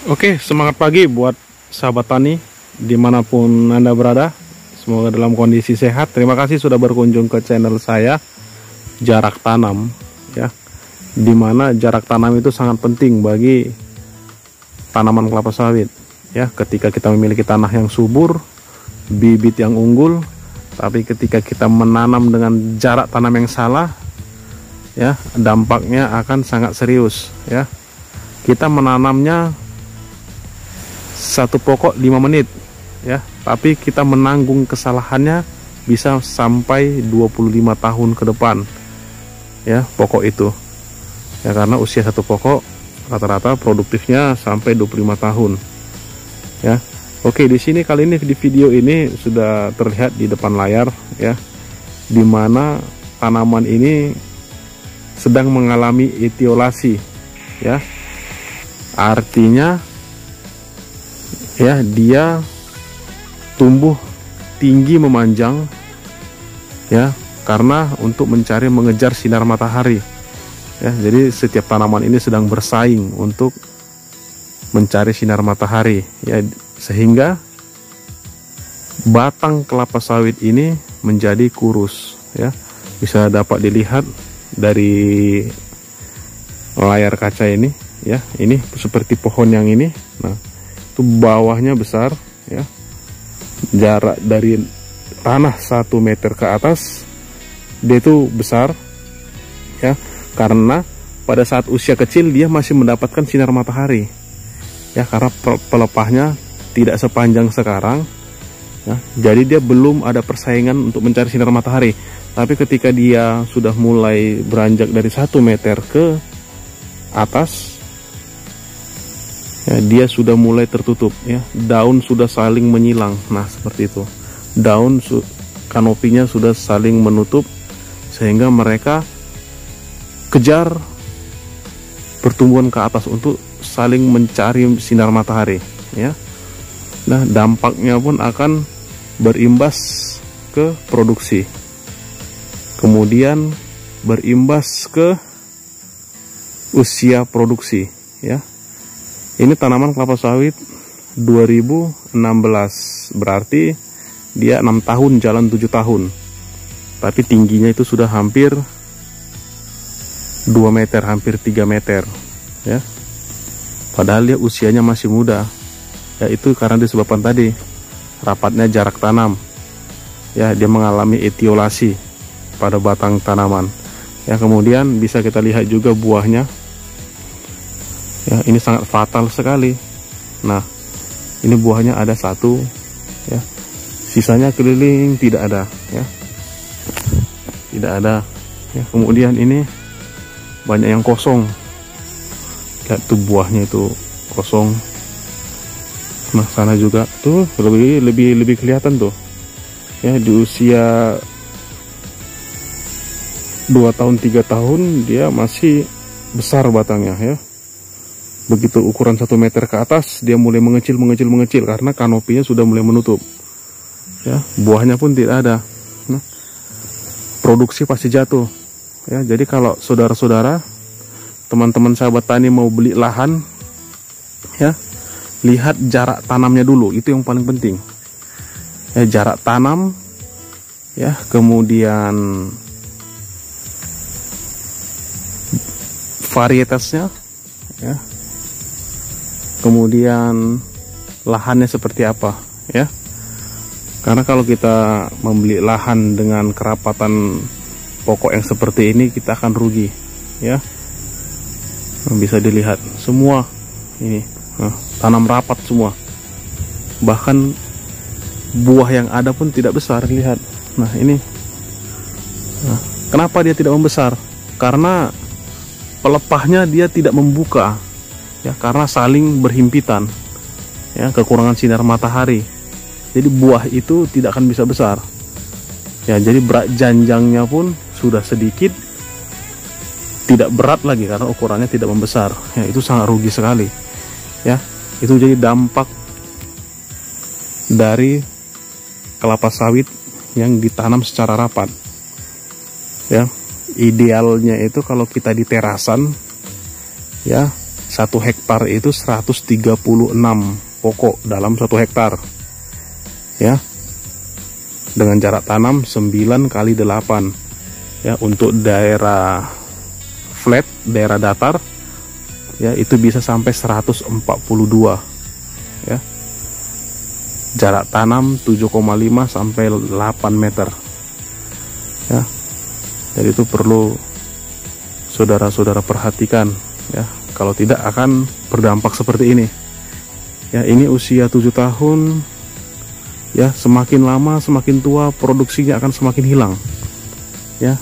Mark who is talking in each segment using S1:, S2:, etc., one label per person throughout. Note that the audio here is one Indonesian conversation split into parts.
S1: Oke, semangat pagi buat sahabat tani dimanapun Anda berada. Semoga dalam kondisi sehat. Terima kasih sudah berkunjung ke channel saya, Jarak Tanam, ya. Dimana jarak tanam itu sangat penting bagi tanaman kelapa sawit, ya. Ketika kita memiliki tanah yang subur, bibit yang unggul, tapi ketika kita menanam dengan jarak tanam yang salah, ya, dampaknya akan sangat serius, ya. Kita menanamnya satu pokok 5 menit, ya, tapi kita menanggung kesalahannya bisa sampai 25 tahun ke depan, ya, pokok itu, ya, karena usia satu pokok rata-rata produktifnya sampai 25 tahun, ya. Oke, di sini kali ini di video ini sudah terlihat di depan layar, ya, dimana tanaman ini sedang mengalami etiolasi, ya, artinya, ya, dia tumbuh tinggi memanjang, ya, karena untuk mengejar sinar matahari, ya. Jadi setiap tanaman ini sedang bersaing untuk mencari sinar matahari, ya, sehingga batang kelapa sawit ini menjadi kurus, ya. Bisa dapat dilihat dari layar kaca ini, ya. Ini seperti pohon yang ini. Nah, itu bawahnya besar, ya, jarak dari tanah 1 meter ke atas dia itu besar, ya, karena pada saat usia kecil dia masih mendapatkan sinar matahari, ya, karena pelepahnya tidak sepanjang sekarang, ya, jadi dia belum ada persaingan untuk mencari sinar matahari. Tapi ketika dia sudah mulai beranjak dari 1 meter ke atas, ya, dia sudah mulai tertutup, ya, daun sudah saling menyilang. Nah, seperti itu, daun kanopinya sudah saling menutup, sehingga mereka kejar pertumbuhan ke atas untuk saling mencari sinar matahari, ya. Nah, dampaknya pun akan berimbas ke produksi, kemudian berimbas ke usia produksi, ya. Ini tanaman kelapa sawit 2016, berarti dia 6 tahun jalan 7 tahun. Tapi tingginya itu sudah hampir 2 meter, hampir 3 meter, ya. Padahal dia usianya masih muda. Ya, itu karena disebabkan tadi rapatnya jarak tanam. Ya, dia mengalami etiolasi pada batang tanaman. Ya, kemudian bisa kita lihat juga buahnya. Ya, ini sangat fatal sekali. Nah, ini buahnya ada 1, ya, sisanya keliling tidak ada, ya, tidak ada, ya. Kemudian ini banyak yang kosong. Lihat tuh, buahnya itu kosong. Nah, sana juga tuh lebih kelihatan tuh, ya, di usia 2 tahun 3 tahun dia masih besar batangnya, ya. Begitu ukuran 1 meter ke atas dia mulai mengecil karena kanopinya sudah mulai menutup, ya. Buahnya pun tidak ada. Nah, produksi pasti jatuh, ya. Jadi kalau saudara-saudara, teman-teman sahabat tani mau beli lahan, ya, lihat jarak tanamnya dulu, itu yang paling penting, ya. Jarak tanam, ya, kemudian varietasnya, ya, kemudian lahannya seperti apa, ya. Karena kalau kita membeli lahan dengan kerapatan pokok yang seperti ini, kita akan rugi, ya. Bisa dilihat semua ini, tanam rapat semua, bahkan buah yang ada pun tidak besar, lihat. Nah, ini, nah, kenapa dia tidak membesar? Karena pelepahnya dia tidak membuka, ya, karena saling berhimpitan, ya, kekurangan sinar matahari. Jadi buah itu tidak akan bisa besar, ya. Jadi berat janjangnya pun sudah sedikit, tidak berat lagi karena ukurannya tidak membesar, ya. Itu sangat rugi sekali, ya. Itu jadi dampak dari kelapa sawit yang ditanam secara rapat, ya. Idealnya itu kalau kita di terasan, ya, 1 hektar itu 136 pokok dalam 1 hektar ya, dengan jarak tanam 9 kali 8 ya. Untuk daerah flat, daerah datar ya, itu bisa sampai 142 ya, jarak tanam 7,5 sampai 8 meter ya. Jadi itu perlu saudara-saudara perhatikan ya, kalau tidak akan berdampak seperti ini ya. Ini usia 7 tahun ya, semakin lama semakin tua produksinya akan semakin hilang ya.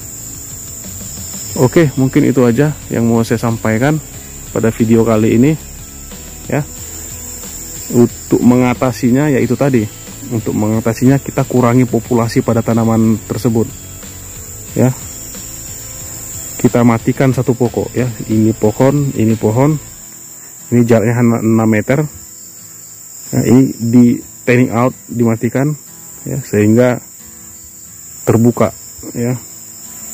S1: Oke, mungkin itu aja yang mau saya sampaikan pada video kali ini ya. Untuk mengatasinya ya itu tadi, untuk mengatasinya kita kurangi populasi pada tanaman tersebut ya. Kita matikan satu pokok ya, ini pohon, ini jaraknya 6 meter ya, ini di tanning out, dimatikan ya, sehingga terbuka ya.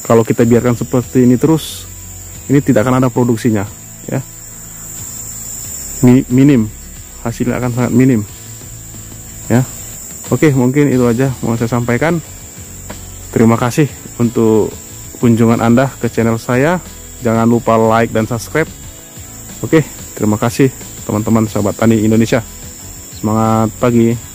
S1: Kalau kita biarkan seperti ini terus, ini tidak akan ada produksinya ya, minim, hasilnya akan sangat minim ya. Oke, mungkin itu aja mau saya sampaikan. Terima kasih untuk kunjungan Anda ke channel saya. Jangan lupa like dan subscribe. Oke, terima kasih teman-teman sahabat tani Indonesia. Semangat pagi.